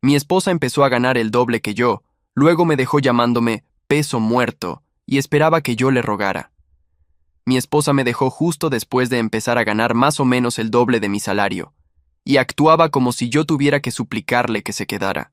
Mi esposa empezó a ganar el doble que yo, luego me dejó llamándome peso muerto y esperaba que yo le rogara. Mi esposa me dejó justo después de empezar a ganar más o menos el doble de mi salario, y actuaba como si yo tuviera que suplicarle que se quedara.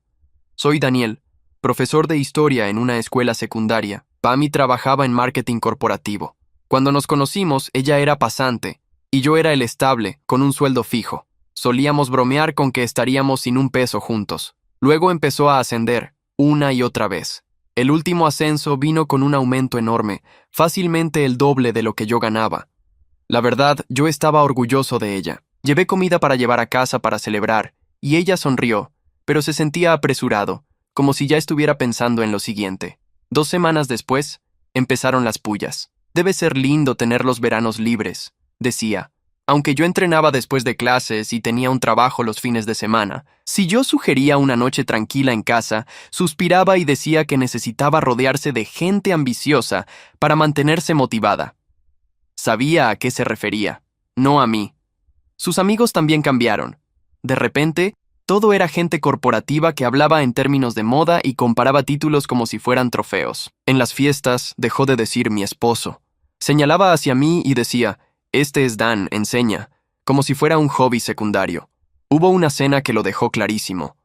Soy Daniel, profesor de historia en una escuela secundaria. Pammy trabajaba en marketing corporativo. Cuando nos conocimos, ella era pasante, y yo era el estable, con un sueldo fijo. Solíamos bromear con que estaríamos sin un peso juntos. Luego empezó a ascender, una y otra vez. El último ascenso vino con un aumento enorme, fácilmente el doble de lo que yo ganaba. La verdad, yo estaba orgulloso de ella. Llevé comida para llevar a casa para celebrar, y ella sonrió, pero se sentía apresurado, como si ya estuviera pensando en lo siguiente. 2 semanas después, empezaron las pullas. Debe ser lindo tener los veranos libres, decía. Aunque yo entrenaba después de clases y tenía un trabajo los fines de semana, si yo sugería una noche tranquila en casa, suspiraba y decía que necesitaba rodearse de gente ambiciosa para mantenerse motivada. Sabía a qué se refería, no a mí. Sus amigos también cambiaron. De repente, todo era gente corporativa que hablaba en términos de moda y comparaba títulos como si fueran trofeos. En las fiestas, dejó de decir mi esposo. Señalaba hacia mí y decía, este es Dan, enseña, como si fuera un hobby secundario. Hubo una cena que lo dejó clarísimo.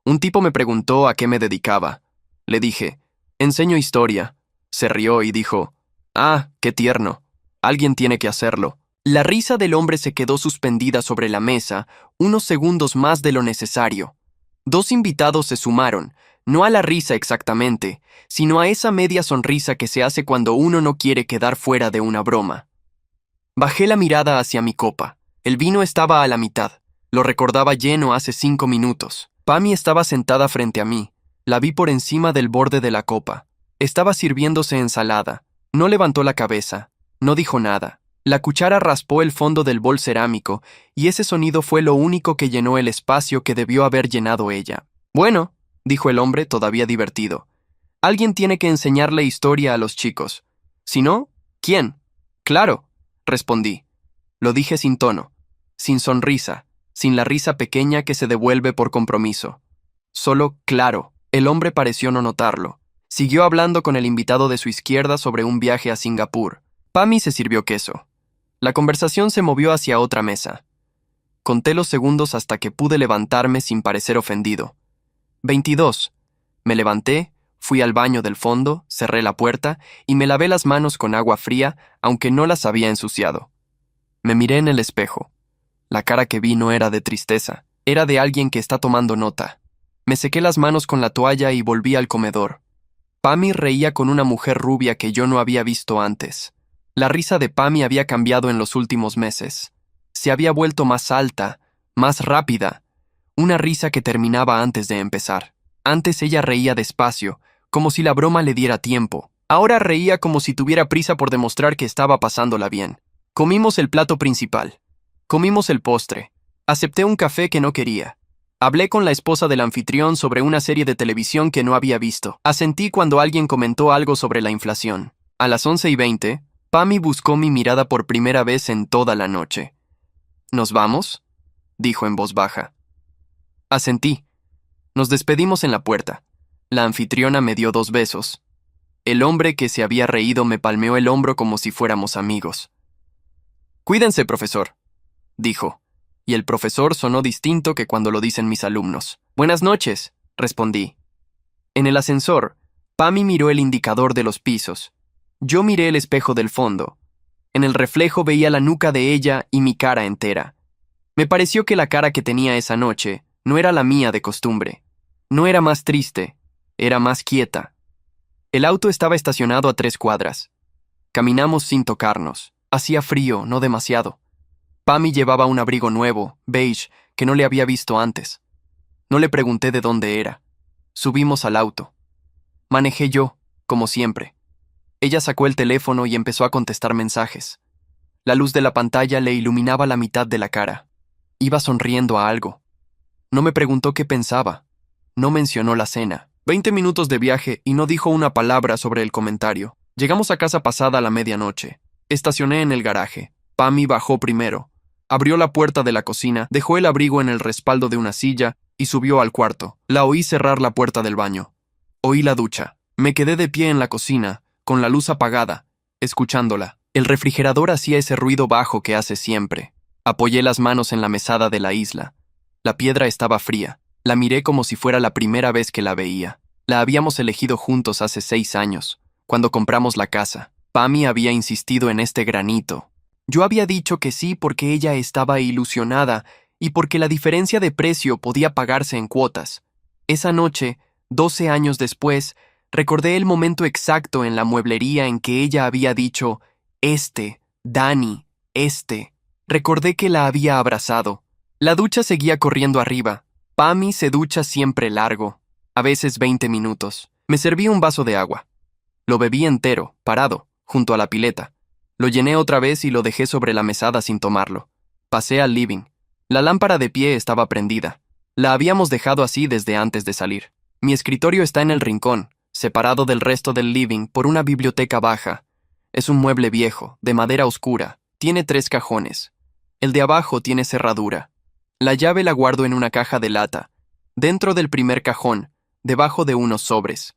Un tipo me preguntó a qué me dedicaba. Le dije, enseño historia. Se rió y dijo, ah, qué tierno. Alguien tiene que hacerlo. La risa del hombre se quedó suspendida sobre la mesa, unos segundos más de lo necesario. 2 invitados se sumaron, no a la risa exactamente, sino a esa media sonrisa que se hace cuando uno no quiere quedar fuera de una broma. Bajé la mirada hacia mi copa. El vino estaba a la mitad. Lo recordaba lleno hace 5 minutos. Pammy estaba sentada frente a mí. La vi por encima del borde de la copa. Estaba sirviéndose ensalada. No levantó la cabeza. No dijo nada. La cuchara raspó el fondo del bol cerámico, y ese sonido fue lo único que llenó el espacio que debió haber llenado ella. Bueno, dijo el hombre todavía divertido. Alguien tiene que enseñarle historia a los chicos. Si no, ¿quién? Claro, respondí. Lo dije sin tono, sin sonrisa, sin la risa pequeña que se devuelve por compromiso. Solo claro. El hombre pareció no notarlo. Siguió hablando con el invitado de su izquierda sobre un viaje a Singapur. Pammy se sirvió queso. La conversación se movió hacia otra mesa. Conté los segundos hasta que pude levantarme sin parecer ofendido. 22. Me levanté, fui al baño del fondo, cerré la puerta y me lavé las manos con agua fría, aunque no las había ensuciado. Me miré en el espejo. La cara que vi no era de tristeza, era de alguien que está tomando nota. Me sequé las manos con la toalla y volví al comedor. Pammy reía con una mujer rubia que yo no había visto antes. La risa de Pammy había cambiado en los últimos meses. Se había vuelto más alta, más rápida. Una risa que terminaba antes de empezar. Antes ella reía despacio, como si la broma le diera tiempo. Ahora reía como si tuviera prisa por demostrar que estaba pasándola bien. Comimos el plato principal. Comimos el postre. Acepté un café que no quería. Hablé con la esposa del anfitrión sobre una serie de televisión que no había visto. Asentí cuando alguien comentó algo sobre la inflación. A las 11:20, Pammy buscó mi mirada por primera vez en toda la noche. ¿Nos vamos?, dijo en voz baja. Asentí. Nos despedimos en la puerta. La anfitriona me dio 2 besos. El hombre que se había reído me palmeó el hombro como si fuéramos amigos. Cuídense, profesor, dijo, y el profesor sonó distinto que cuando lo dicen mis alumnos. Buenas noches, respondí. En el ascensor, Pammy miró el indicador de los pisos. Yo miré el espejo del fondo. En el reflejo veía la nuca de ella y mi cara entera. Me pareció que la cara que tenía esa noche no era la mía de costumbre. No era más triste, era más quieta. El auto estaba estacionado a 3 cuadras. Caminamos sin tocarnos. Hacía frío, no demasiado. Pammy llevaba un abrigo nuevo, beige, que no le había visto antes. No le pregunté de dónde era. Subimos al auto. Manejé yo, como siempre. Ella sacó el teléfono y empezó a contestar mensajes. La luz de la pantalla le iluminaba la mitad de la cara. Iba sonriendo a algo. No me preguntó qué pensaba. No mencionó la cena. 20 minutos de viaje y no dijo una palabra sobre el comentario. Llegamos a casa pasada la medianoche. Estacioné en el garaje. Pammy bajó primero. Abrió la puerta de la cocina, dejó el abrigo en el respaldo de una silla y subió al cuarto. La oí cerrar la puerta del baño. Oí la ducha. Me quedé de pie en la cocina, con la luz apagada, escuchándola. El refrigerador hacía ese ruido bajo que hace siempre. Apoyé las manos en la mesada de la isla. La piedra estaba fría. La miré como si fuera la primera vez que la veía. La habíamos elegido juntos hace 6 años, cuando compramos la casa. Pammy había insistido en este granito. Yo había dicho que sí porque ella estaba ilusionada y porque la diferencia de precio podía pagarse en cuotas. Esa noche, 12 años después, recordé el momento exacto en la mueblería en que ella había dicho, Dani, Recordé que la había abrazado. La ducha seguía corriendo arriba. Pammy se ducha siempre largo, a veces 20 minutos. Me serví un vaso de agua. Lo bebí entero, parado, junto a la pileta. Lo llené otra vez y lo dejé sobre la mesada sin tomarlo. Pasé al living. La lámpara de pie estaba prendida. La habíamos dejado así desde antes de salir. Mi escritorio está en el rincón, separado del resto del living por una biblioteca baja. Es un mueble viejo, de madera oscura. Tiene 3 cajones. El de abajo tiene cerradura. La llave la guardo en una caja de lata, dentro del primer cajón, debajo de unos sobres.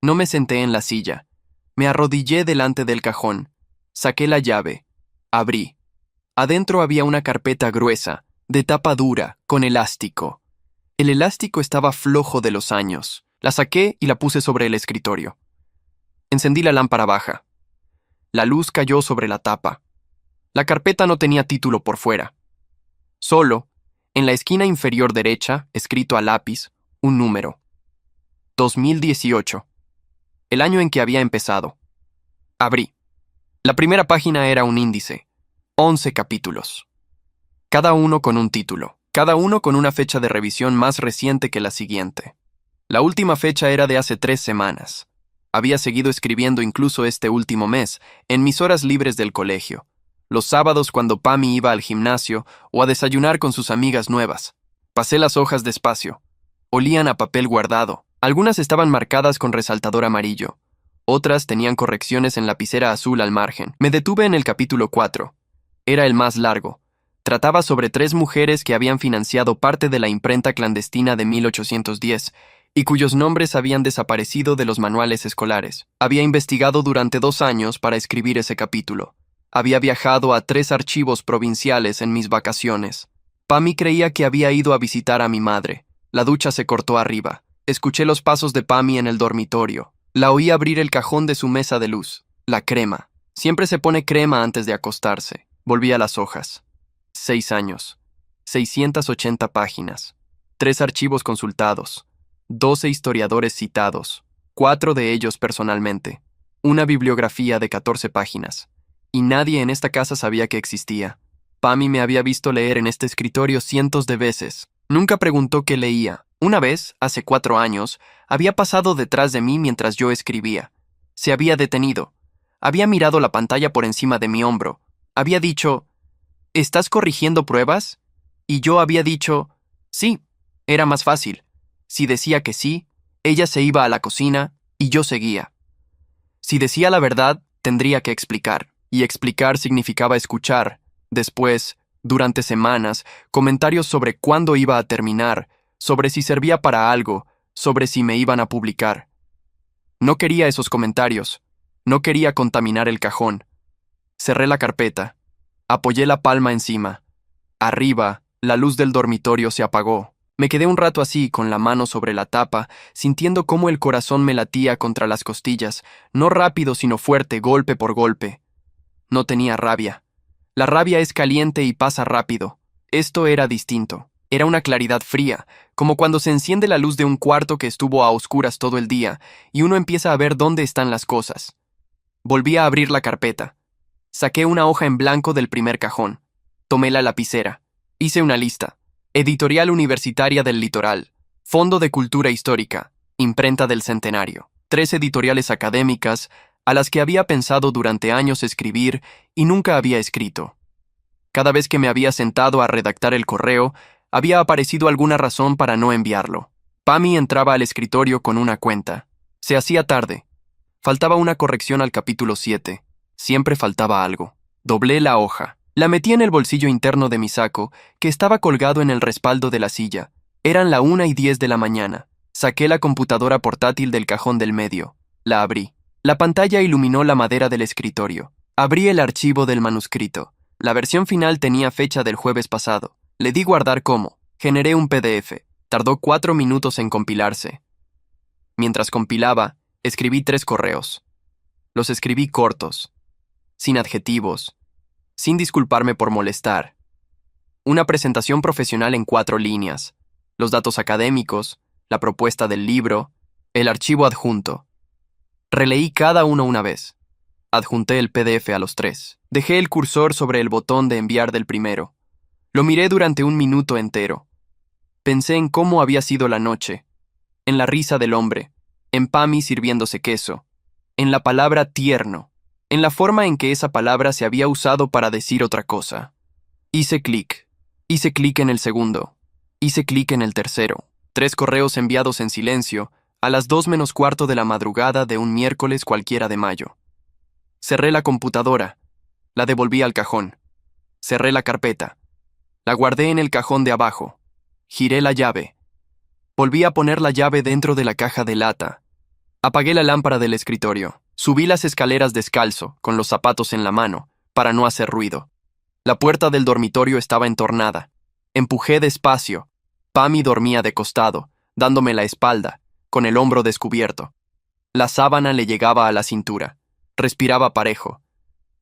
No me senté en la silla. Me arrodillé delante del cajón. Saqué la llave. Abrí. Adentro había una carpeta gruesa, de tapa dura, con elástico. El elástico estaba flojo de los años. La saqué y la puse sobre el escritorio. Encendí la lámpara baja. La luz cayó sobre la tapa. La carpeta no tenía título por fuera. Solo, en la esquina inferior derecha, escrito a lápiz, un número. 2018. El año en que había empezado. Abrí. La primera página era un índice. 11 capítulos. Cada uno con un título. Cada uno con una fecha de revisión más reciente que la siguiente. La última fecha era de hace 3 semanas. Había seguido escribiendo incluso este último mes, en mis horas libres del colegio. Los sábados cuando Pammy iba al gimnasio o a desayunar con sus amigas nuevas. Pasé las hojas despacio. Olían a papel guardado. Algunas estaban marcadas con resaltador amarillo. Otras tenían correcciones en lapicera azul al margen. Me detuve en el capítulo 4. Era el más largo. Trataba sobre 3 mujeres que habían financiado parte de la imprenta clandestina de 1810 y cuyos nombres habían desaparecido de los manuales escolares. Había investigado durante 2 años para escribir ese capítulo. Había viajado a 3 archivos provinciales en mis vacaciones. Pammy creía que había ido a visitar a mi madre. La ducha se cortó arriba. Escuché los pasos de Pammy en el dormitorio. La oí abrir el cajón de su mesa de luz. La crema. Siempre se pone crema antes de acostarse. Volví a las hojas. 6 años. 680 páginas. 3 archivos consultados. 12 historiadores citados. 4 de ellos personalmente. Una bibliografía de 14 páginas. Y nadie en esta casa sabía que existía. Pammy me había visto leer en este escritorio cientos de veces. Nunca preguntó qué leía. Una vez, hace 4 años, había pasado detrás de mí mientras yo escribía. Se había detenido. Había mirado la pantalla por encima de mi hombro. Había dicho, ¿estás corrigiendo pruebas? Y yo había dicho, sí, era más fácil. Si decía que sí, ella se iba a la cocina y yo seguía. Si decía la verdad, tendría que explicar. Y explicar significaba escuchar. Después, durante semanas, comentarios sobre cuándo iba a terminar, sobre si servía para algo, sobre si me iban a publicar. No quería esos comentarios. No quería contaminar el cajón. Cerré la carpeta. Apoyé la palma encima. Arriba, la luz del dormitorio se apagó. Me quedé un rato así, con la mano sobre la tapa, sintiendo cómo el corazón me latía contra las costillas, no rápido sino fuerte, golpe por golpe. No tenía rabia. La rabia es caliente y pasa rápido. Esto era distinto. Era una claridad fría, como cuando se enciende la luz de un cuarto que estuvo a oscuras todo el día, y uno empieza a ver dónde están las cosas. Volví a abrir la carpeta. Saqué una hoja en blanco del primer cajón. Tomé la lapicera. Hice una lista. Editorial Universitaria del Litoral. Fondo de Cultura Histórica. Imprenta del Centenario. 3 editoriales académicas a las que había pensado durante años escribir y nunca había escrito. Cada vez que me había sentado a redactar el correo, había aparecido alguna razón para no enviarlo. Pammy entraba al escritorio con una cuenta. Se hacía tarde. Faltaba una corrección al capítulo 7. Siempre faltaba algo. Doblé la hoja. La metí en el bolsillo interno de mi saco, que estaba colgado en el respaldo de la silla. Eran la 1:10 de la mañana. Saqué la computadora portátil del cajón del medio. La abrí. La pantalla iluminó la madera del escritorio. Abrí el archivo del manuscrito. La versión final tenía fecha del jueves pasado. Le di guardar como. Generé un PDF. Tardó 4 minutos en compilarse. Mientras compilaba, escribí 3 correos. Los escribí cortos, sin adjetivos, sin disculparme por molestar. Una presentación profesional en 4 líneas, los datos académicos, la propuesta del libro, el archivo adjunto. Releí cada uno una vez. Adjunté el PDF a los 3. Dejé el cursor sobre el botón de enviar del primero. Lo miré durante 1 minuto entero. Pensé en cómo había sido la noche, en la risa del hombre, en Pammy sirviéndose queso, en la palabra tierno, en la forma en que esa palabra se había usado para decir otra cosa. Hice clic en el segundo, hice clic en el tercero. 3 correos enviados en silencio a las 2:15 de la madrugada de un miércoles cualquiera de mayo. Cerré la computadora, la devolví al cajón. Cerré la carpeta, la guardé en el cajón de abajo. Giré la llave. Volví a poner la llave dentro de la caja de lata. Apagué la lámpara del escritorio. Subí las escaleras descalzo, con los zapatos en la mano, para no hacer ruido. La puerta del dormitorio estaba entornada. Empujé despacio. Pammy dormía de costado, dándome la espalda, con el hombro descubierto. La sábana le llegaba a la cintura. Respiraba parejo.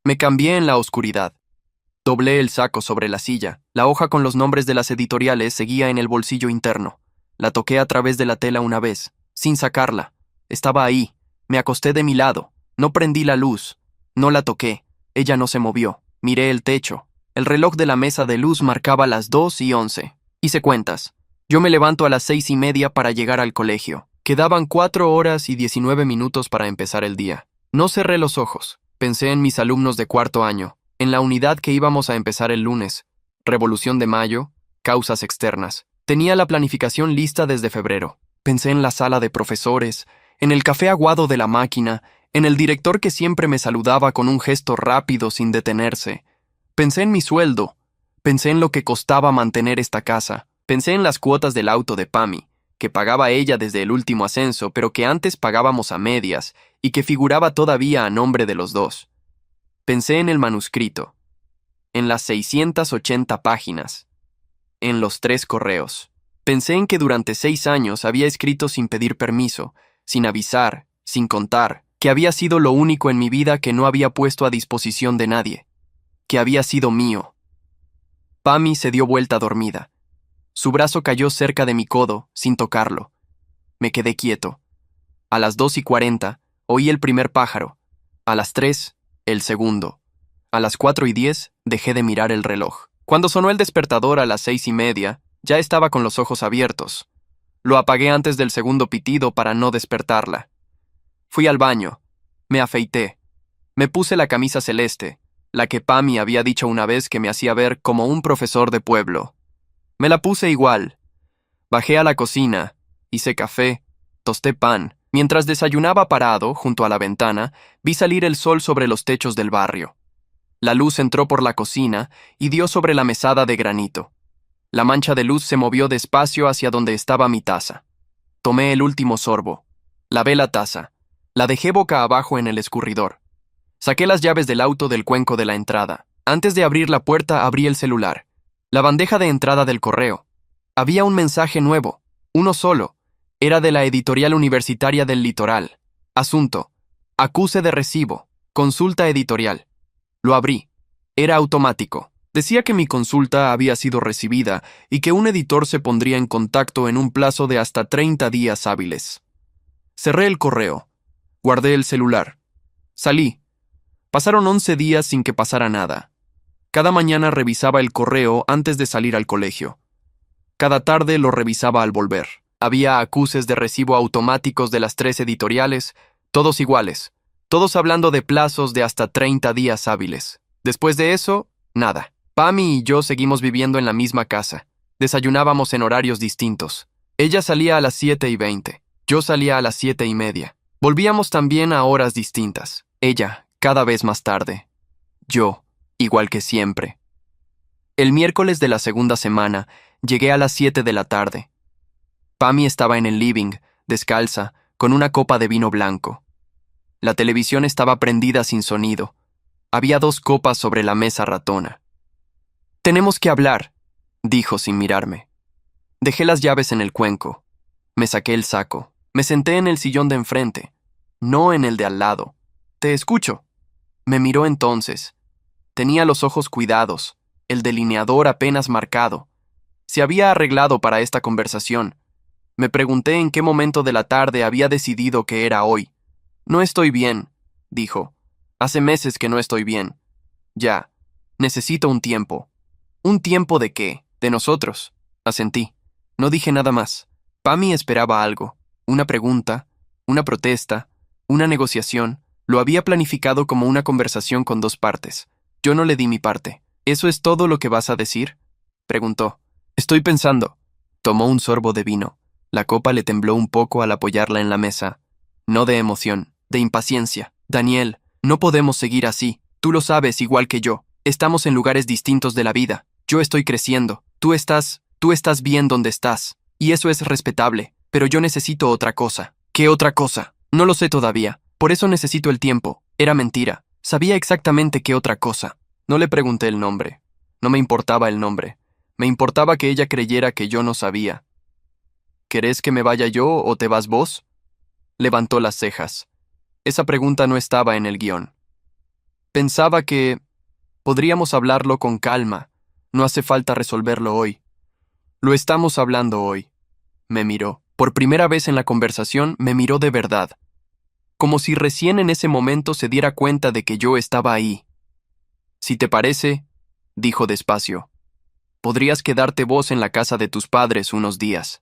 Me cambié en la oscuridad. Doblé el saco sobre la silla. La hoja con los nombres de las editoriales seguía en el bolsillo interno. La toqué a través de la tela una vez, sin sacarla. Estaba ahí. Me acosté de mi lado. No prendí la luz. No la toqué. Ella no se movió. Miré el techo. El reloj de la mesa de luz marcaba las 2:11. Hice cuentas. Yo me levanto a las 6:30 para llegar al colegio. Quedaban 4 horas y 19 minutos para empezar el día. No cerré los ojos. Pensé en mis alumnos de 4º año, en la unidad que íbamos a empezar el lunes. Revolución de Mayo, causas externas. Tenía la planificación lista desde febrero. Pensé en la sala de profesores, en el café aguado de la máquina, en el director que siempre me saludaba con un gesto rápido sin detenerse. Pensé en mi sueldo. Pensé en lo que costaba mantener esta casa. Pensé en las cuotas del auto de Pammy, que pagaba ella desde el último ascenso, pero que antes pagábamos a medias y que figuraba todavía a nombre de los dos. Pensé en el manuscrito, en las 680 páginas, en los 3 correos. Pensé en que durante 6 años había escrito sin pedir permiso, sin avisar, sin contar, que había sido lo único en mi vida que no había puesto a disposición de nadie, que había sido mío. Pammy se dio vuelta dormida. Su brazo cayó cerca de mi codo, sin tocarlo. Me quedé quieto. A las 2:40, oí el primer pájaro. A las 3, el segundo. A las 4:10, dejé de mirar el reloj. Cuando sonó el despertador a las 6:30, ya estaba con los ojos abiertos. Lo apagué antes del segundo pitido para no despertarla. Fui al baño. Me afeité. Me puse la camisa celeste, la que Pammy había dicho una vez que me hacía ver como un profesor de pueblo. Me la puse igual. Bajé a la cocina, hice café, tosté pan. Mientras desayunaba parado, junto a la ventana, vi salir el sol sobre los techos del barrio. La luz entró por la cocina y dio sobre la mesada de granito. La mancha de luz se movió despacio hacia donde estaba mi taza. Tomé el último sorbo. Lavé la taza. La dejé boca abajo en el escurridor. Saqué las llaves del auto del cuenco de la entrada. Antes de abrir la puerta, abrí el celular. La bandeja de entrada del correo. Había un mensaje nuevo, uno solo. Era de la editorial universitaria del Litoral. Asunto: acuse de recibo. Consulta editorial. Lo abrí. Era automático. Decía que mi consulta había sido recibida y que un editor se pondría en contacto en un plazo de hasta 30 días hábiles. Cerré el correo. Guardé el celular. Salí. Pasaron 11 días sin que pasara nada. Cada mañana revisaba el correo antes de salir al colegio. Cada tarde lo revisaba al volver. Había acuses de recibo automáticos de las 3 editoriales, todos iguales, todos hablando de plazos de hasta 30 días hábiles. Después de eso, nada. Pammy y yo seguimos viviendo en la misma casa. Desayunábamos en horarios distintos. Ella salía a las 7:20. Yo salía a las 7:30. Volvíamos también a horas distintas. Ella, cada vez más tarde. Yo, igual que siempre. El miércoles de la segunda semana, llegué a las 7 de la tarde. Pammy estaba en el living, descalza, con una copa de vino blanco. La televisión estaba prendida sin sonido. Había 2 copas sobre la mesa ratona. «Tenemos que hablar», dijo sin mirarme. Dejé las llaves en el cuenco. Me saqué el saco. Me senté en el sillón de enfrente, no en el de al lado. «Te escucho». Me miró entonces. Tenía los ojos cuidados, el delineador apenas marcado. Se había arreglado para esta conversación. Me pregunté en qué momento de la tarde había decidido que era hoy. «No estoy bien», dijo. «Hace meses que no estoy bien. Ya. Necesito un tiempo». «¿Un tiempo de qué? De nosotros», asentí. No dije nada más. Pammy esperaba algo. Una pregunta, una protesta, una negociación. Lo había planificado como una conversación con 2 partes. Yo no le di mi parte. «¿Eso es todo lo que vas a decir?», preguntó. «Estoy pensando». Tomó un sorbo de vino. La copa le tembló un poco al apoyarla en la mesa. No de emoción, de impaciencia. «Daniel, no podemos seguir así. Tú lo sabes igual que yo. Estamos en lugares distintos de la vida. Yo estoy creciendo. Tú estás bien donde estás. Y eso es respetable. Pero yo necesito otra cosa». «¿Qué otra cosa?». «No lo sé todavía. Por eso necesito el tiempo». Era mentira. Sabía exactamente qué otra cosa. No le pregunté el nombre. No me importaba el nombre. Me importaba que ella creyera que yo no sabía. «¿Querés que me vaya yo o te vas vos?». Levantó las cejas. Esa pregunta no estaba en el guión. Pensaba que podríamos hablarlo con calma. No hace falta resolverlo hoy. «Lo estamos hablando hoy». Me miró. Por primera vez en la conversación me miró de verdad. Como si recién en ese momento se diera cuenta de que yo estaba ahí. «Si te parece», dijo despacio, «podrías quedarte vos en la casa de tus padres unos días,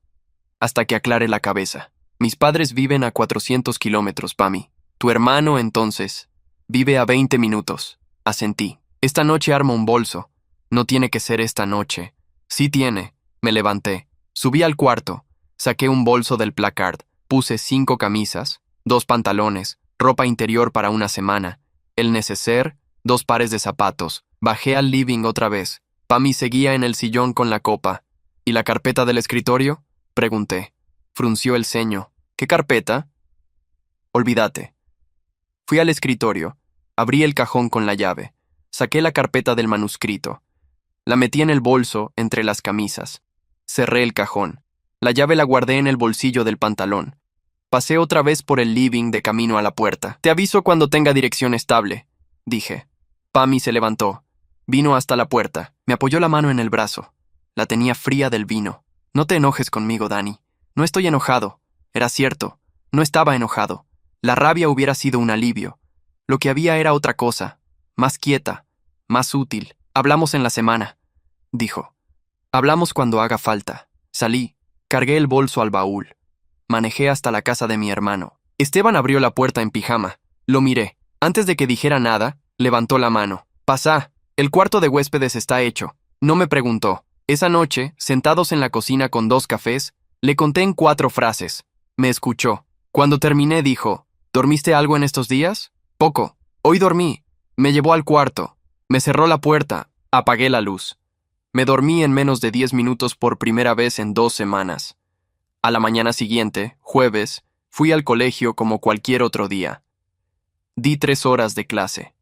hasta que aclare la cabeza. Mis padres viven a 400 kilómetros, Pammy. Tu hermano, entonces, vive a 20 minutos. Asentí. «Esta noche armo un bolso». «No tiene que ser esta noche». «Sí tiene». Me levanté. Subí al cuarto. Saqué un bolso del placard. Puse 5 camisas, 2 pantalones, ropa interior para una semana, el neceser, 2 pares de zapatos. Bajé al living otra vez. Pammy seguía en el sillón con la copa. «¿Y la carpeta del escritorio?», pregunté. Frunció el ceño. «¿Qué carpeta?». «Olvídate». Fui al escritorio. Abrí el cajón con la llave. Saqué la carpeta del manuscrito. La metí en el bolso entre las camisas. Cerré el cajón. La llave la guardé en el bolsillo del pantalón. Pasé otra vez por el living de camino a la puerta. «Te aviso cuando tenga dirección estable», dije. Pammy se levantó. Vino hasta la puerta. Me apoyó la mano en el brazo. La tenía fría del vino. «No te enojes conmigo, Dani. No estoy enojado». Era cierto. No estaba enojado. La rabia hubiera sido un alivio. Lo que había era otra cosa. Más quieta. Más útil. «Hablamos en la semana», dijo. «Hablamos cuando haga falta». Salí. Cargué el bolso al baúl. Manejé hasta la casa de mi hermano. Esteban abrió la puerta en pijama. Lo miré. Antes de que dijera nada, levantó la mano. «Pasá. El cuarto de huéspedes está hecho». No me preguntó. Esa noche, sentados en la cocina con 2 cafés, le conté en 4 frases. Me escuchó. Cuando terminé dijo: «¿Dormiste algo en estos días?». «Poco. Hoy dormí». Me llevó al cuarto. Me cerró la puerta. Apagué la luz. Me dormí en menos de 10 minutos por primera vez en 2 semanas. A la mañana siguiente, jueves, fui al colegio como cualquier otro día. Di 3 horas de clase.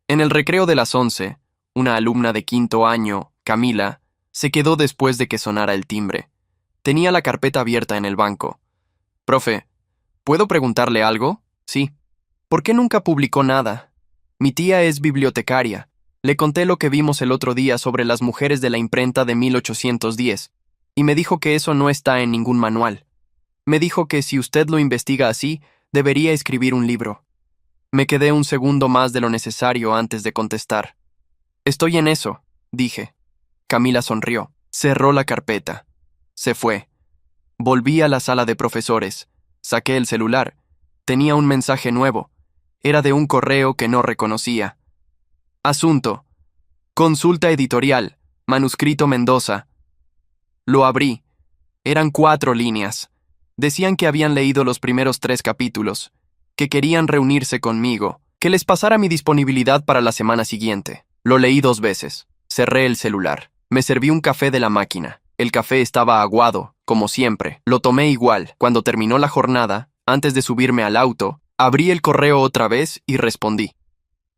En el recreo de las 11, una alumna de 5º año, Camila, se quedó después de que sonara el timbre. Tenía la carpeta abierta en el banco. «Profe, ¿puedo preguntarle algo?». «Sí». «¿Por qué nunca publicó nada?». «Mi tía es bibliotecaria. Le conté lo que vimos el otro día sobre las mujeres de la imprenta de 1810, y me dijo que eso no está en ningún manual. Me dijo que si usted lo investiga así, debería escribir un libro». Me quedé un segundo más de lo necesario antes de contestar. «Estoy en eso», dije. Camila sonrió. Cerró la carpeta. Se fue. Volví a la sala de profesores. Saqué el celular. Tenía un mensaje nuevo. Era de un correo que no reconocía. «Asunto. Consulta editorial. Manuscrito Mendoza». Lo abrí. Eran 4 líneas. Decían que habían leído los primeros 3 capítulos, que querían reunirse conmigo, que les pasara mi disponibilidad para la semana siguiente. Lo leí 2 veces. Cerré el celular. Me serví un café de la máquina. El café estaba aguado, como siempre. Lo tomé igual. Cuando terminó la jornada, antes de subirme al auto, abrí el correo otra vez y respondí.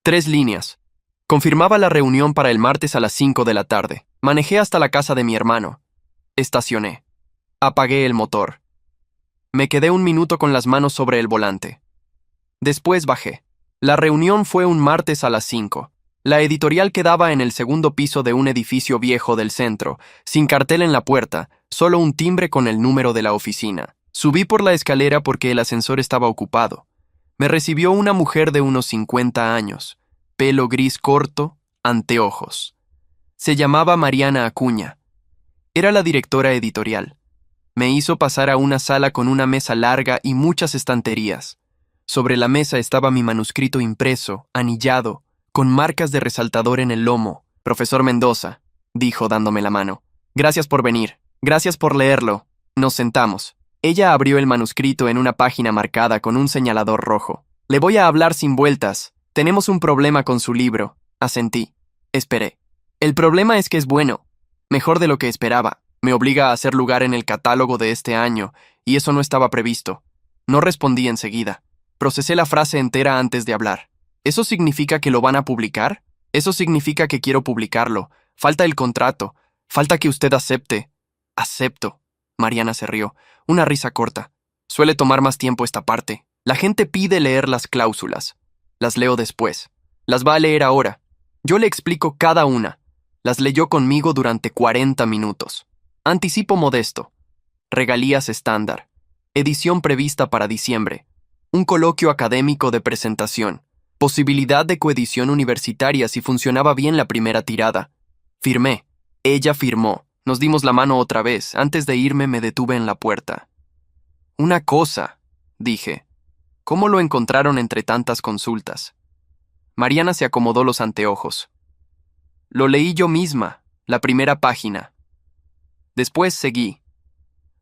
3 líneas. Confirmaba la reunión para el martes a las 5 de la tarde. Manejé hasta la casa de mi hermano. Estacioné. Apagué el motor. Me quedé un minuto con las manos sobre el volante. Después bajé. La reunión fue un martes a las 5. La editorial quedaba en el segundo piso de un edificio viejo del centro, sin cartel en la puerta, solo un timbre con el número de la oficina. Subí por la escalera porque el ascensor estaba ocupado. Me recibió una mujer de unos 50 años, pelo gris corto, anteojos. Se llamaba Mariana Acuña. Era la directora editorial. Me hizo pasar a una sala con una mesa larga y muchas estanterías. Sobre la mesa estaba mi manuscrito impreso, anillado, con marcas de resaltador en el lomo. Profesor Mendoza, dijo dándome la mano. Gracias por venir. Gracias por leerlo. Nos sentamos. Ella abrió el manuscrito en una página marcada con un señalador rojo. Le voy a hablar sin vueltas. Tenemos un problema con su libro. Asentí. Esperé. El problema es que es bueno. Mejor de lo que esperaba. Me obliga a hacer lugar en el catálogo de este año, y eso no estaba previsto. No respondí enseguida. Procesé la frase entera antes de hablar. ¿Eso significa que lo van a publicar? Eso significa que quiero publicarlo. Falta el contrato. Falta que usted acepte. Acepto. Mariana se rió. Una risa corta. Suele tomar más tiempo esta parte. La gente pide leer las cláusulas. Las leo después. Las va a leer ahora. Yo le explico cada una. Las leyó conmigo durante 40 minutos. Anticipo modesto. Regalías estándar. Edición prevista para diciembre. Un coloquio académico de presentación. Posibilidad de coedición universitaria si funcionaba bien la primera tirada. Firmé. Ella firmó. Nos dimos la mano otra vez. Antes de irme me detuve en la puerta. Una cosa, dije. ¿Cómo lo encontraron entre tantas consultas? Mariana se acomodó los anteojos. Lo leí yo misma, la primera página. Después seguí.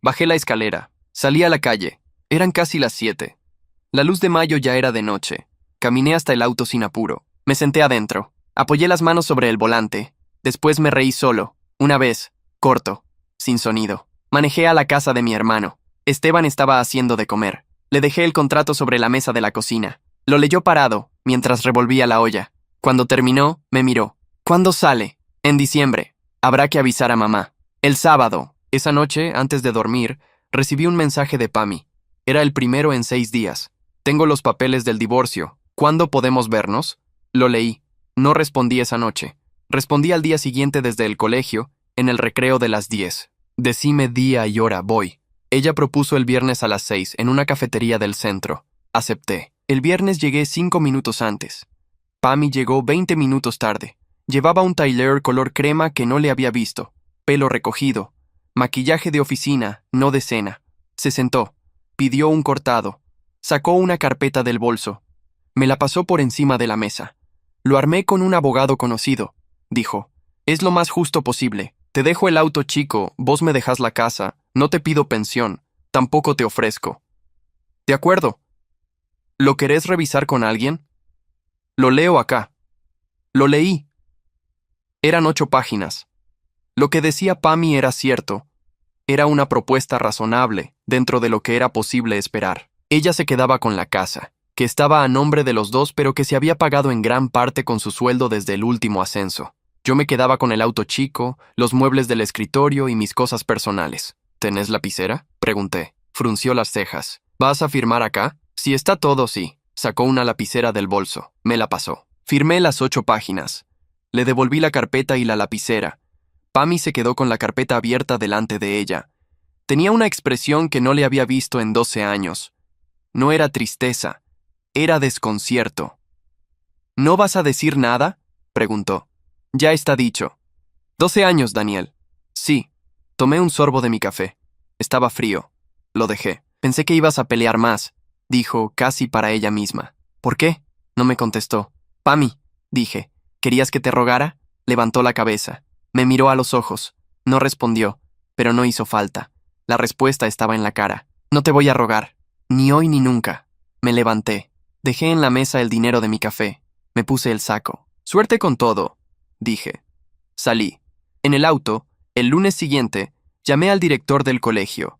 Bajé la escalera. Salí a la calle. Eran casi las 7. La luz de mayo ya era de noche. Caminé hasta el auto sin apuro. Me senté adentro. Apoyé las manos sobre el volante. Después me reí solo. Una vez. Corto. Sin sonido. Manejé a la casa de mi hermano. Esteban estaba haciendo de comer. Le dejé el contrato sobre la mesa de la cocina. Lo leyó parado, mientras revolvía la olla. Cuando terminó, me miró. ¿Cuándo sale? En diciembre. Habrá que avisar a mamá. El sábado. Esa noche, antes de dormir, recibí un mensaje de Pami. Era el primero en 6 días. Tengo los papeles del divorcio. ¿Cuándo podemos vernos? Lo leí. No respondí esa noche. Respondí al día siguiente desde el colegio, en el recreo de las 10. Decime día y hora, voy. Ella propuso el viernes a las 6 en una cafetería del centro. Acepté. El viernes llegué 5 minutos antes. Pami llegó 20 minutos tarde. Llevaba un tailleur color crema que no le había visto. Pelo recogido. Maquillaje de oficina, no de cena. Se sentó. Pidió un cortado. Sacó una carpeta del bolso. Me la pasó por encima de la mesa. Lo armé con un abogado conocido. Dijo, es lo más justo posible. Te dejo el auto chico, vos me dejas la casa. No te pido pensión. Tampoco te ofrezco. De acuerdo. ¿Lo querés revisar con alguien? Lo leo acá. Lo leí. Eran 8 páginas. Lo que decía Pami era cierto. Era una propuesta razonable, dentro de lo que era posible esperar. Ella se quedaba con la casa, que estaba a nombre de los dos pero que se había pagado en gran parte con su sueldo desde el último ascenso. Yo me quedaba con el auto chico, los muebles del escritorio y mis cosas personales. ¿Tenés lapicera? Pregunté. Frunció las cejas. ¿Vas a firmar acá? Si está todo, sí. Sacó una lapicera del bolso. Me la pasó. Firmé las 8 páginas. Le devolví la carpeta y la lapicera. Pami se quedó con la carpeta abierta delante de ella. Tenía una expresión que no le había visto en 12 años. No era tristeza, era desconcierto. ¿No vas a decir nada? Preguntó. Ya está dicho. 12 años, Daniel. Sí. Tomé un sorbo de mi café. Estaba frío. Lo dejé. Pensé que ibas a pelear más, dijo casi para ella misma. ¿Por qué? No me contestó. Pami, dije. ¿Querías que te rogara? Levantó la cabeza. Me miró a los ojos. No respondió, pero no hizo falta. La respuesta estaba en la cara. No te voy a rogar. Ni hoy ni nunca. Me levanté. Dejé en la mesa el dinero de mi café. Me puse el saco. Suerte con todo, dije. Salí. En el auto, el lunes siguiente, Llamé al director del colegio.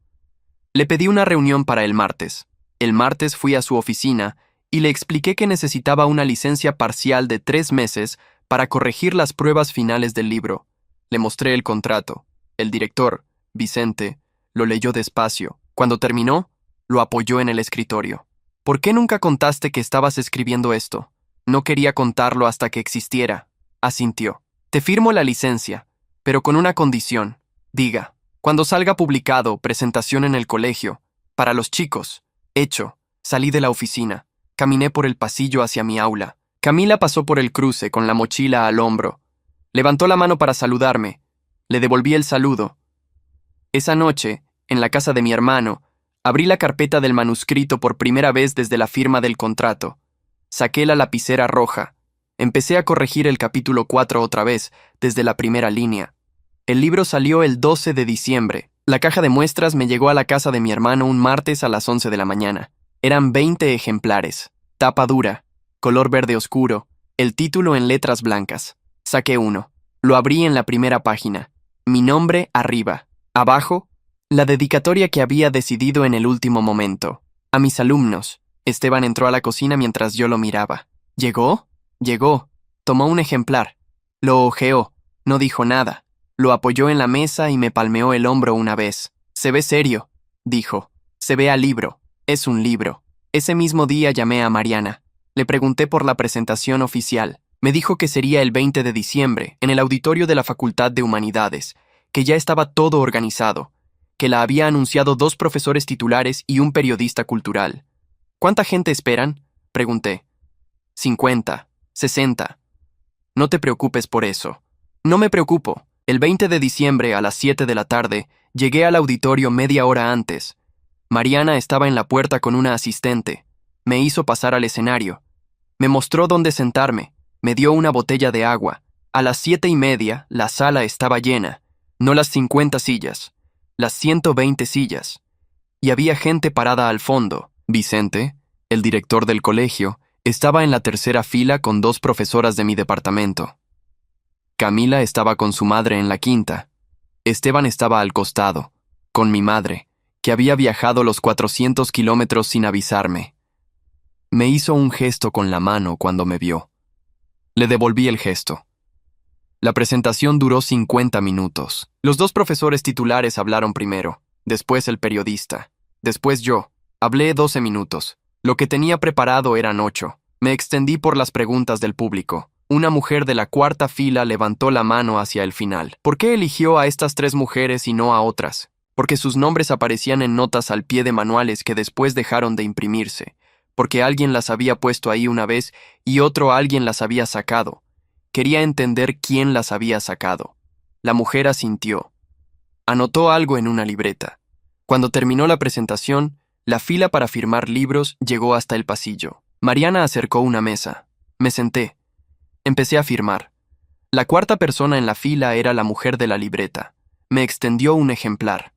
Le pedí una reunión para el martes. El martes fui a su oficina y le expliqué que necesitaba una licencia parcial de 3 meses para corregir las pruebas finales del libro. Le mostré el contrato. El director, Vicente, lo leyó despacio. Cuando terminó, lo apoyó en el escritorio. ¿Por qué nunca contaste que estabas escribiendo esto? No quería contarlo hasta que existiera. Asintió. Te firmo la licencia, pero con una condición. Diga, cuando salga publicado, presentación en el colegio, para los chicos. Hecho. Salí de la oficina. Caminé por el pasillo hacia mi aula. Camila pasó por el cruce con la mochila al hombro. Levantó la mano para saludarme. Le devolví el saludo. Esa noche, en la casa de mi hermano, abrí la carpeta del manuscrito por primera vez desde la firma del contrato. Saqué la lapicera roja. Empecé a corregir el capítulo 4 otra vez, desde la primera línea. El libro salió el 12 de diciembre. La caja de muestras me llegó a la casa de mi hermano un martes a las 11 de la mañana. Eran 20 ejemplares. Tapa dura, color verde oscuro, el título en letras blancas. Saqué uno. Lo abrí en la primera página. Mi nombre arriba. Abajo, la dedicatoria que había decidido en el último momento. A mis alumnos. Esteban entró a la cocina mientras yo lo miraba. ¿Llegó? Llegó. Tomó un ejemplar. Lo hojeó. No dijo nada. Lo apoyó en la mesa y me palmeó el hombro una vez. Se ve serio, dijo. Se ve al libro. Es un libro. Ese mismo día llamé a Mariana. Le pregunté por la presentación oficial. Me dijo que sería el 20 de diciembre, en el auditorio de la Facultad de Humanidades, que ya estaba todo organizado, que la había anunciado 2 profesores titulares y un periodista cultural. ¿Cuánta gente esperan?, pregunté. 50, 60. No te preocupes por eso. No me preocupo. El 20 de diciembre a las 7 de la tarde llegué al auditorio media hora antes. Mariana estaba en la puerta con una asistente. Me hizo pasar al escenario. Me mostró dónde sentarme. Me dio una botella de agua. A las 7:30 la sala estaba llena. No las 50 sillas, las 120 sillas. Y había gente parada al fondo. Vicente, el director del colegio, estaba en la tercera fila con 2 profesoras de mi departamento. Camila estaba con su madre en la quinta. Esteban estaba al costado, con mi madre, que había viajado los 400 kilómetros sin avisarme. Me hizo un gesto con la mano cuando me vio. Le devolví el gesto. La presentación duró 50 minutos. Los 2 profesores titulares hablaron primero, después el periodista, después yo. Hablé 12 minutos. Lo que tenía preparado eran 8. Me extendí por las preguntas del público. Una mujer de la cuarta fila levantó la mano hacia el final. ¿Por qué eligió a estas 3 mujeres y no a otras? Porque sus nombres aparecían en notas al pie de manuales que después dejaron de imprimirse. Porque alguien las había puesto ahí una vez y otro alguien las había sacado. Quería entender quién las había sacado. La mujer asintió. Anotó algo en una libreta. Cuando terminó la presentación, la fila para firmar libros llegó hasta el pasillo. Mariana acercó una mesa. Me senté. Empecé a firmar. La cuarta persona en la fila era la mujer de la libreta. Me extendió un ejemplar.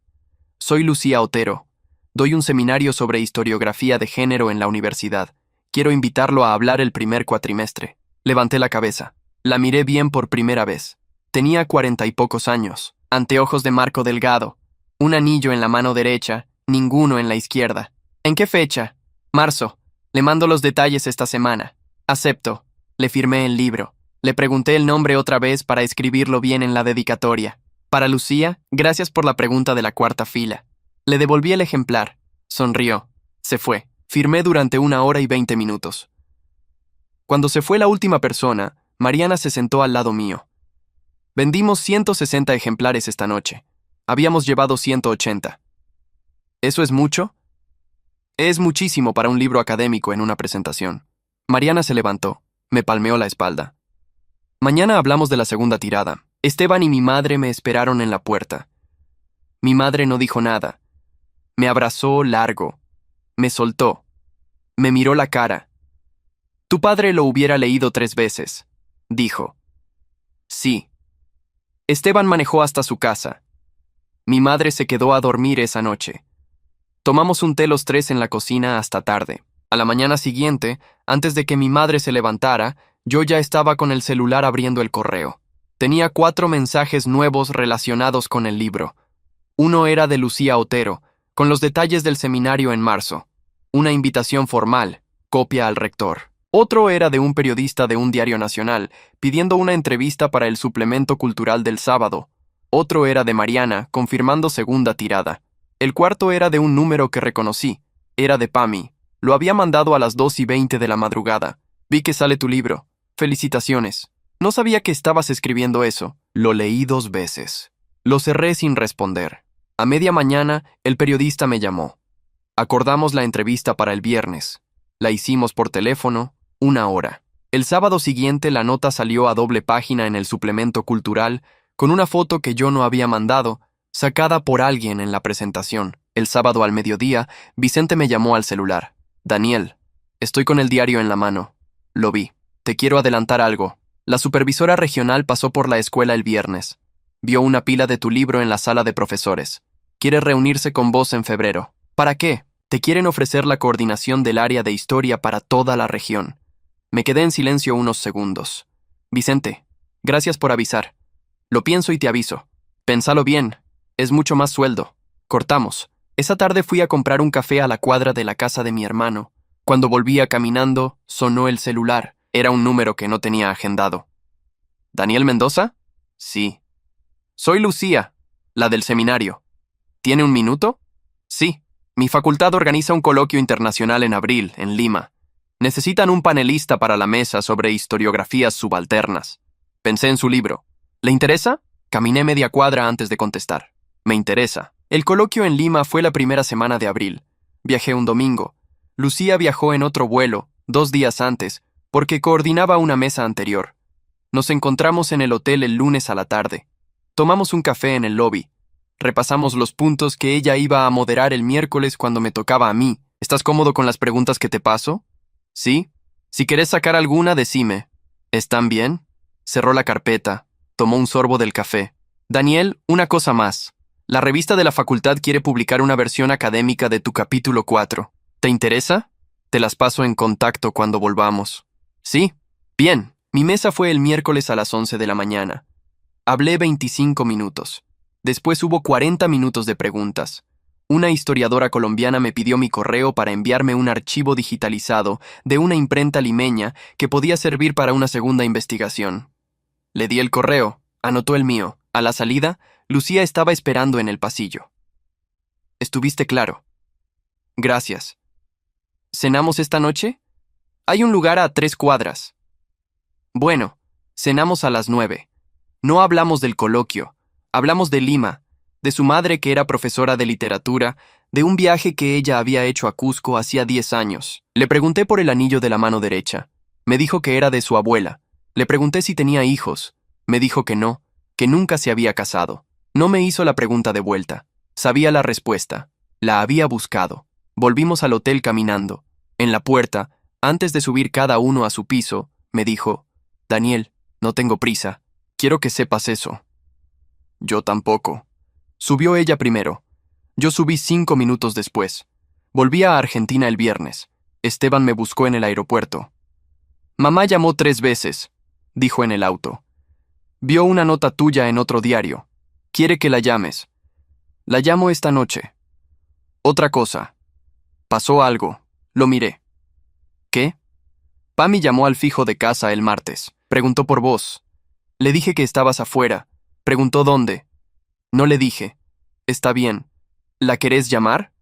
Soy Lucía Otero. Doy un seminario sobre historiografía de género en la universidad. Quiero invitarlo a hablar el primer cuatrimestre. Levanté la cabeza. La miré bien por primera vez. Tenía 40 y pocos años. Anteojos de marco delgado. Un anillo en la mano derecha, ninguno en la izquierda. ¿En qué fecha? Marzo. Le mando los detalles esta semana. Acepto. Le firmé el libro. Le pregunté el nombre otra vez para escribirlo bien en la dedicatoria. Para Lucía, gracias por la pregunta de la cuarta fila. Le devolví el ejemplar. Sonrió. Se fue. Firmé durante 1 hora y 20 minutos. Cuando se fue la última persona, Mariana se sentó al lado mío. Vendimos 160 ejemplares esta noche. Habíamos llevado 180. ¿Eso es mucho? Es muchísimo para un libro académico en una presentación. Mariana se levantó. Me palmeó la espalda. Mañana hablamos de la segunda tirada. Esteban y mi madre me esperaron en la puerta. Mi madre no dijo nada. Me abrazó largo. Me soltó. Me miró la cara. Tu padre lo hubiera leído 3 veces, dijo. Sí. Esteban manejó hasta su casa. Mi madre se quedó a dormir esa noche. Tomamos un té los 3 en la cocina hasta tarde. A la mañana siguiente, antes de que mi madre se levantara, yo ya estaba con el celular abriendo el correo. Tenía 4 mensajes nuevos relacionados con el libro. Uno era de Lucía Otero, con los detalles del seminario en marzo. Una invitación formal, copia al rector. Otro era de un periodista de un diario nacional, pidiendo una entrevista para el suplemento cultural del sábado. Otro era de Mariana, confirmando segunda tirada. El cuarto era de un número que reconocí. Era de Pami. Lo había mandado a las 2:20 de la madrugada. Vi que sale tu libro. Felicitaciones. No sabía que estabas escribiendo eso. Lo leí 2 veces. Lo cerré sin responder. A media mañana, el periodista me llamó. Acordamos la entrevista para el viernes. La hicimos por teléfono, 1 hora. El sábado siguiente la nota salió a doble página en el suplemento cultural, con una foto que yo no había mandado, sacada por alguien en la presentación. El sábado al mediodía, Vicente me llamó al celular. Daniel, estoy con el diario en la mano. Lo vi. Te quiero adelantar algo. La supervisora regional pasó por la escuela el viernes. Vio una pila de tu libro en la sala de profesores. Quiere reunirse con vos en febrero. ¿Para qué? Te quieren ofrecer la coordinación del área de historia para toda la región. Me quedé en silencio unos segundos. Vicente, gracias por avisar. Lo pienso y te aviso. Pénsalo bien. Es mucho más sueldo. Cortamos. Esa tarde fui a comprar un café a la cuadra de la casa de mi hermano. Cuando volvía caminando, sonó el celular. Era un número que no tenía agendado. ¿Daniel Mendoza? Sí. Soy Lucía, la del seminario. ¿Tiene un minuto? Sí. Mi facultad organiza un coloquio internacional en abril, en Lima. Necesitan un panelista para la mesa sobre historiografías subalternas. Pensé en su libro. ¿Le interesa? Caminé media cuadra antes de contestar. Me interesa. El coloquio en Lima fue la primera semana de abril. Viajé un domingo. Lucía viajó en otro vuelo, 2 días antes, porque coordinaba una mesa anterior. Nos encontramos en el hotel el lunes a la tarde. Tomamos un café en el lobby. Repasamos los puntos que ella iba a moderar el miércoles cuando me tocaba a mí. ¿Estás cómodo con las preguntas que te paso? ¿Sí? Si querés sacar alguna, decime. ¿Están bien? Cerró la carpeta. Tomó un sorbo del café. Daniel, una cosa más. La revista de la facultad quiere publicar una versión académica de tu capítulo 4. ¿Te interesa? Te las paso en contacto cuando volvamos. ¿Sí? Bien. Mi mesa fue el miércoles a las 11 de la mañana. Hablé 25 minutos. Después hubo 40 minutos de preguntas. Una historiadora colombiana me pidió mi correo para enviarme un archivo digitalizado de una imprenta limeña que podía servir para una segunda investigación. Le di el correo, anotó el mío. A la salida, Lucía estaba esperando en el pasillo. Estuviste claro. Gracias. ¿Cenamos esta noche? Hay un lugar a 3 cuadras. Bueno, cenamos a las 9. No hablamos del coloquio. Hablamos de Lima, de su madre que era profesora de literatura, de un viaje que ella había hecho a Cusco hacía 10 años. Le pregunté por el anillo de la mano derecha. Me dijo que era de su abuela. Le pregunté si tenía hijos. Me dijo que no, que nunca se había casado. No me hizo la pregunta de vuelta. Sabía la respuesta. La había buscado. Volvimos al hotel caminando. En la puerta, antes de subir cada uno a su piso, me dijo, Daniel, no tengo prisa. Quiero que sepas eso. Yo tampoco. Subió ella primero. Yo subí 5 minutos después. Volví a Argentina el viernes. Esteban me buscó en el aeropuerto. Mamá llamó 3 veces, dijo en el auto. Vio una nota tuya en otro diario. Quiere que la llames. La llamo esta noche. Otra cosa. Pasó algo. Lo miré. ¿Qué? Pami llamó al fijo de casa el martes. Preguntó por vos. Le dije que estabas afuera. Preguntó dónde. No le dije. Está bien. ¿La querés llamar?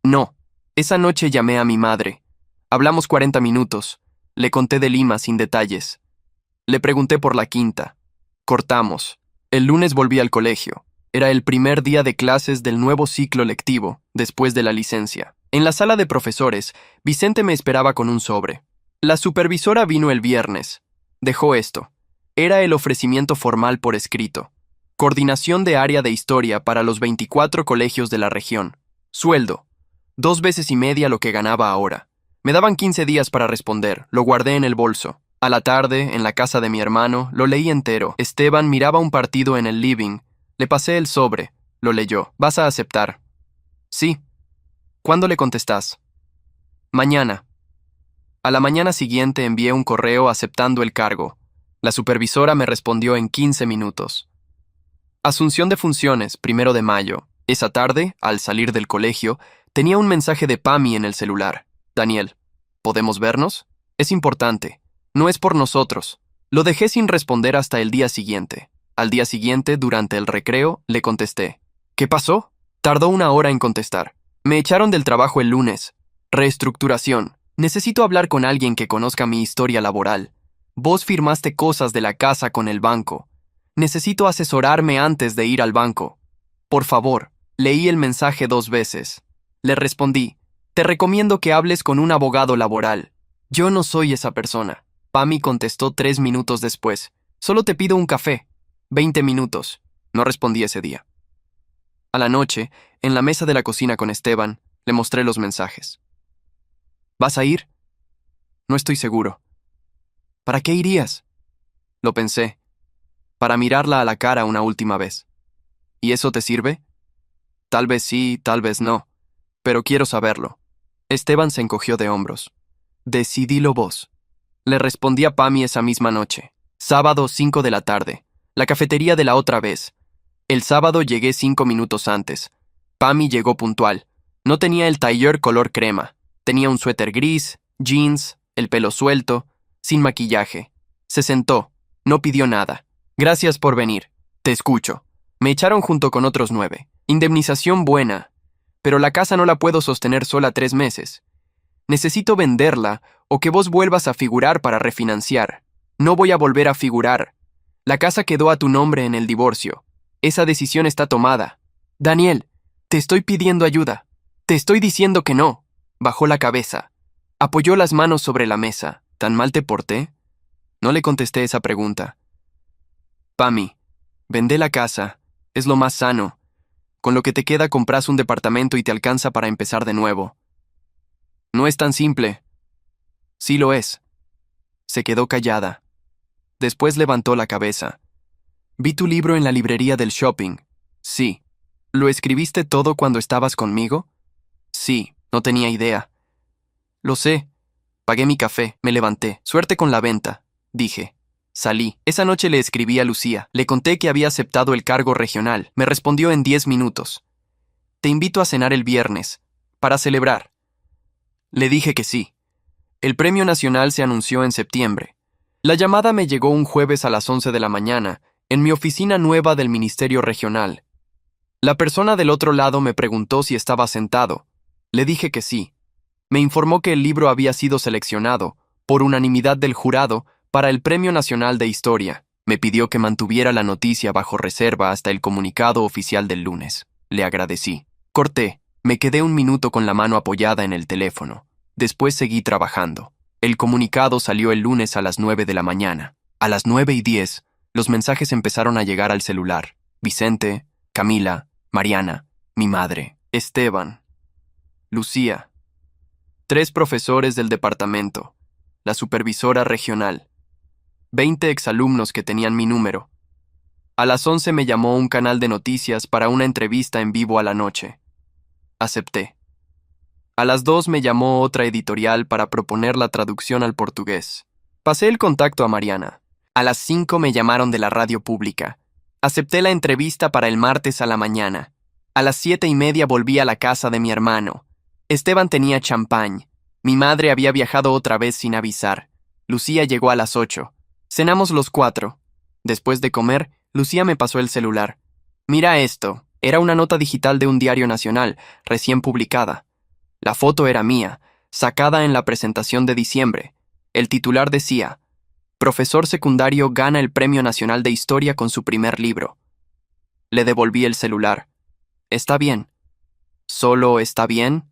No. Esa noche llamé a mi madre. Hablamos 40 minutos. Le conté de Lima sin detalles. Le pregunté por la quinta. Cortamos. El lunes volví al colegio. Era el primer día de clases del nuevo ciclo lectivo, después de la licencia. En la sala de profesores, Vicente me esperaba con un sobre. La supervisora vino el viernes. Dejó esto. Era el ofrecimiento formal por escrito. Coordinación de área de historia para los 24 colegios de la región. Sueldo. 2 veces y media lo que ganaba ahora. Me daban 15 días para responder. Lo guardé en el bolso. A la tarde, en la casa de mi hermano, lo leí entero. Esteban miraba un partido en el living. Le pasé el sobre. Lo leyó. ¿Vas a aceptar? Sí. ¿Cuándo le contestás? Mañana. A la mañana siguiente envié un correo aceptando el cargo. La supervisora me respondió en 15 minutos. Asunción de funciones, 1 de mayo. Esa tarde, al salir del colegio, tenía un mensaje de Pami en el celular. Daniel, ¿podemos vernos? Es importante. No es por nosotros. Lo dejé sin responder hasta el día siguiente. Al día siguiente, durante el recreo, le contesté. ¿Qué pasó? Tardó 1 hora en contestar. Me echaron del trabajo el lunes. Reestructuración. Necesito hablar con alguien que conozca mi historia laboral. Vos firmaste cosas de la casa con el banco. Necesito asesorarme antes de ir al banco. Por favor, leí el mensaje 2 veces. Le respondí, te recomiendo que hables con un abogado laboral. Yo no soy esa persona. Pami contestó 3 minutos después. Solo te pido un café. 20 minutos. No respondí ese día. A la noche, en la mesa de la cocina con Esteban, le mostré los mensajes. ¿Vas a ir? No estoy seguro. ¿Para qué irías? Lo pensé. Para mirarla a la cara una última vez. ¿Y eso te sirve? Tal vez sí, tal vez no. Pero quiero saberlo. Esteban se encogió de hombros. Decidílo vos. Le respondí a Pami esa misma noche. Sábado 5 de la tarde. La cafetería de la otra vez. El sábado llegué 5 minutos antes. Pami llegó puntual. No tenía el tailleur color crema. Tenía un suéter gris, jeans, el pelo suelto, sin maquillaje. Se sentó. No pidió nada. Gracias por venir. Te escucho. Me echaron junto con otros 9. Indemnización buena. Pero la casa no la puedo sostener sola 3 meses. Necesito venderla o que vos vuelvas a figurar para refinanciar. No voy a volver a figurar. La casa quedó a tu nombre en el divorcio. Esa decisión está tomada. Daniel, te estoy pidiendo ayuda. Te estoy diciendo que no. Bajó la cabeza. Apoyó las manos sobre la mesa. ¿Tan mal te porté? No le contesté esa pregunta. Pami, vendé la casa. Es lo más sano. Con lo que te queda compras un departamento y te alcanza para empezar de nuevo. No es tan simple. Sí lo es. Se quedó callada. Después levantó la cabeza. Vi tu libro en la librería del shopping. Sí. ¿Lo escribiste todo cuando estabas conmigo? Sí, no tenía idea. Lo sé. Pagué mi café, me levanté. Suerte con la venta, dije. Salí. Esa noche le escribí a Lucía. Le conté que había aceptado el cargo regional. Me respondió en 10 minutos. Te invito a cenar el viernes, para celebrar. Le dije que sí. El premio nacional se anunció en septiembre. La llamada me llegó un jueves a las 11 de la mañana, en mi oficina nueva del Ministerio Regional. La persona del otro lado me preguntó si estaba sentado. Le dije que sí. Me informó que el libro había sido seleccionado, por unanimidad del jurado, para el Premio Nacional de Historia. Me pidió que mantuviera la noticia bajo reserva hasta el comunicado oficial del lunes. Le agradecí. Corté. Me quedé 1 minuto con la mano apoyada en el teléfono. Después seguí trabajando. El comunicado salió el lunes a las 9 de la mañana. A las 9:10, los mensajes empezaron a llegar al celular. Vicente, Camila, Mariana, mi madre, Esteban, Lucía. 3 profesores del departamento, la supervisora regional, 20 exalumnos que tenían mi número. A las 11 me llamó un canal de noticias para una entrevista en vivo a la noche. Acepté. A las 2 me llamó otra editorial para proponer la traducción al portugués. Pasé el contacto a Mariana. A las 5 me llamaron de la radio pública. Acepté la entrevista para el martes a la mañana. A las 7:30 volví a la casa de mi hermano. Esteban tenía champán. Mi madre había viajado otra vez sin avisar. Lucía llegó a las 8. Cenamos los 4. Después de comer, Lucía me pasó el celular. Mira esto. Era una nota digital de un diario nacional, recién publicada. La foto era mía, sacada en la presentación de diciembre. El titular decía: Profesor secundario gana el Premio Nacional de Historia con su primer libro. Le devolví el celular. Está bien. ¿Solo está bien?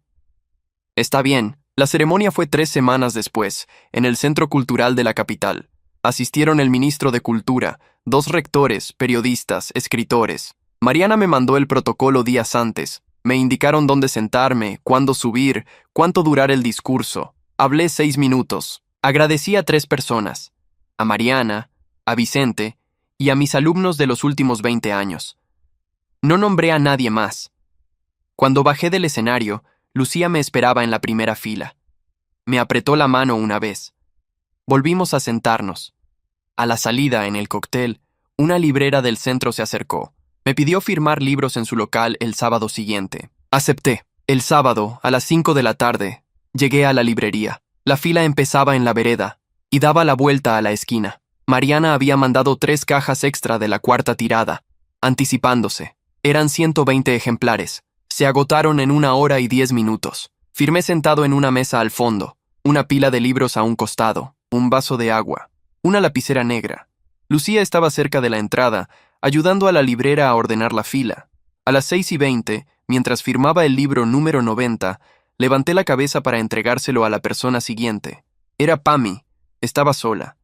Está bien. La ceremonia fue 3 semanas después, en el Centro Cultural de la capital. Asistieron el ministro de Cultura, 2 rectores, periodistas, escritores. Mariana me mandó el protocolo días antes. Me indicaron dónde sentarme, cuándo subir, cuánto durar el discurso. Hablé 6 minutos. Agradecí a 3 personas. A Mariana, a Vicente y a mis alumnos de los últimos 20 años. No nombré a nadie más. Cuando bajé del escenario, Lucía me esperaba en la primera fila. Me apretó la mano una vez. Volvimos a sentarnos. A la salida, en el cóctel, una librera del centro se acercó. Me pidió firmar libros en su local el sábado siguiente. Acepté. El sábado, a las 5 de la tarde, llegué a la librería. La fila empezaba en la vereda y daba la vuelta a la esquina. Mariana había mandado 3 cajas extra de la cuarta tirada, anticipándose. Eran 120 ejemplares. Se agotaron en 1 hora y 10 minutos. Firmé sentado en una mesa al fondo, una pila de libros a un costado, un vaso de agua, una lapicera negra. Lucía estaba cerca de la entrada, ayudando a la librera a ordenar la fila. A las 6:20, mientras firmaba el libro número 90, levanté la cabeza para entregárselo a la persona siguiente. Era Pami. Estaba sola.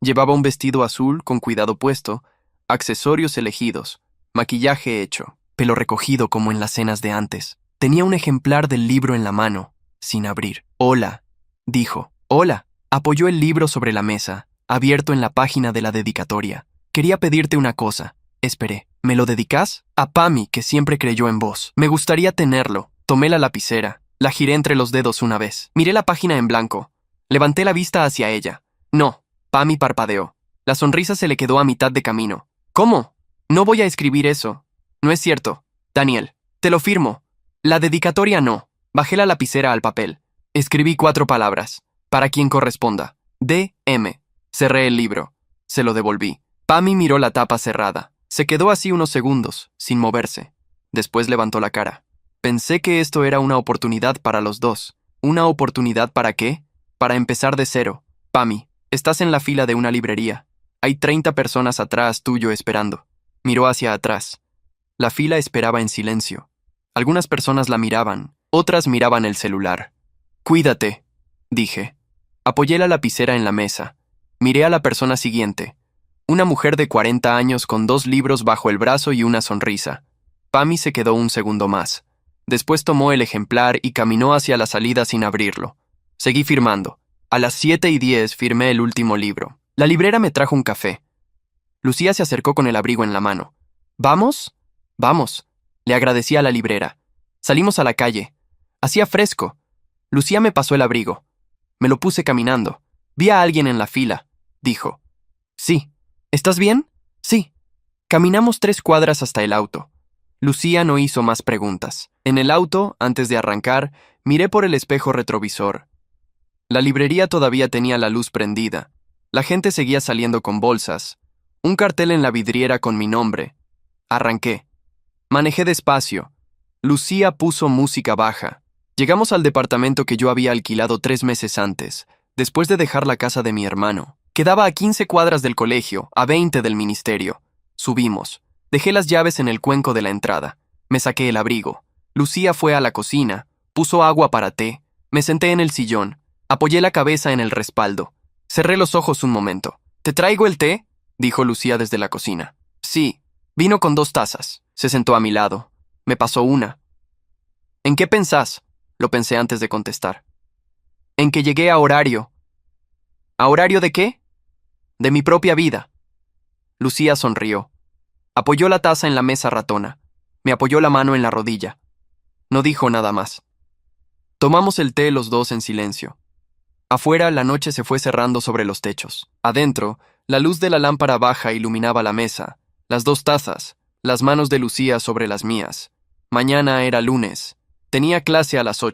Llevaba un vestido azul con cuidado puesto, accesorios elegidos, maquillaje hecho, pelo recogido como en las cenas de antes. Tenía un ejemplar del libro en la mano, sin abrir. «Hola», dijo. «Hola». Apoyó el libro sobre la mesa, abierto en la página de la dedicatoria. «Quería pedirte una cosa». Esperé. «¿Me lo dedicas?» A Pami, que siempre creyó en vos. «Me gustaría tenerlo». Tomé la lapicera. La giré entre los dedos una vez. Miré la página en blanco. Levanté la vista hacia ella. «No». Pami parpadeó. La sonrisa se le quedó a mitad de camino. «¿Cómo? No voy a escribir eso». «No es cierto. Daniel, te lo firmo». «La dedicatoria no». Bajé la lapicera al papel. Escribí 4 palabras. «Para quien corresponda». D.M. Cerré el libro. Se lo devolví. Pami miró la tapa cerrada. Se quedó así unos segundos, sin moverse. Después levantó la cara. Pensé que esto era una oportunidad para los dos. ¿Una oportunidad para qué? Para empezar de cero. «Pami, estás en la fila de una librería. Hay 30 personas atrás tuyo esperando». Miró hacia atrás. La fila esperaba en silencio. Algunas personas la miraban, otras miraban el celular. «Cuídate», dije. Apoyé la lapicera en la mesa. Miré a la persona siguiente. Una mujer de 40 años con 2 libros bajo el brazo y una sonrisa. Pami se quedó un segundo más. Después tomó el ejemplar y caminó hacia la salida sin abrirlo. Seguí firmando. A las 7:10 firmé el último libro. La librera me trajo un café. Lucía se acercó con el abrigo en la mano. «¿Vamos?» «Vamos», le agradecí a la librera. Salimos a la calle. Hacía fresco. Lucía me pasó el abrigo. Me lo puse caminando. «Vi a alguien en la fila», dijo. «Sí». «¿Estás bien?» «Sí». Caminamos 3 cuadras hasta el auto. Lucía no hizo más preguntas. En el auto, antes de arrancar, miré por el espejo retrovisor. La librería todavía tenía la luz prendida. La gente seguía saliendo con bolsas. Un cartel en la vidriera con mi nombre. Arranqué. Manejé despacio. Lucía puso música baja. Llegamos al departamento que yo había alquilado 3 meses antes, después de dejar la casa de mi hermano. Quedaba a 15 cuadras del colegio, a 20 del ministerio. Subimos. Dejé las llaves en el cuenco de la entrada. Me saqué el abrigo. Lucía fue a la cocina, puso agua para té. Me senté en el sillón. Apoyé la cabeza en el respaldo. Cerré los ojos un momento. «¿Te traigo el té?», dijo Lucía desde la cocina. «Sí». Vino con 2 tazas. Se sentó a mi lado. Me pasó una. «¿En qué pensás?», lo pensé antes de contestar. «En que llegué a horario». «¿A horario de qué?». «De mi propia vida». Lucía sonrió. Apoyó la taza en la mesa ratona. Me apoyó la mano en la rodilla. No dijo nada más. Tomamos el té los dos en silencio. Afuera, la noche se fue cerrando sobre los techos. Adentro, la luz de la lámpara baja iluminaba la mesa, las 2 tazas, las manos de Lucía sobre las mías. Mañana era lunes. Tenía clase a las 8.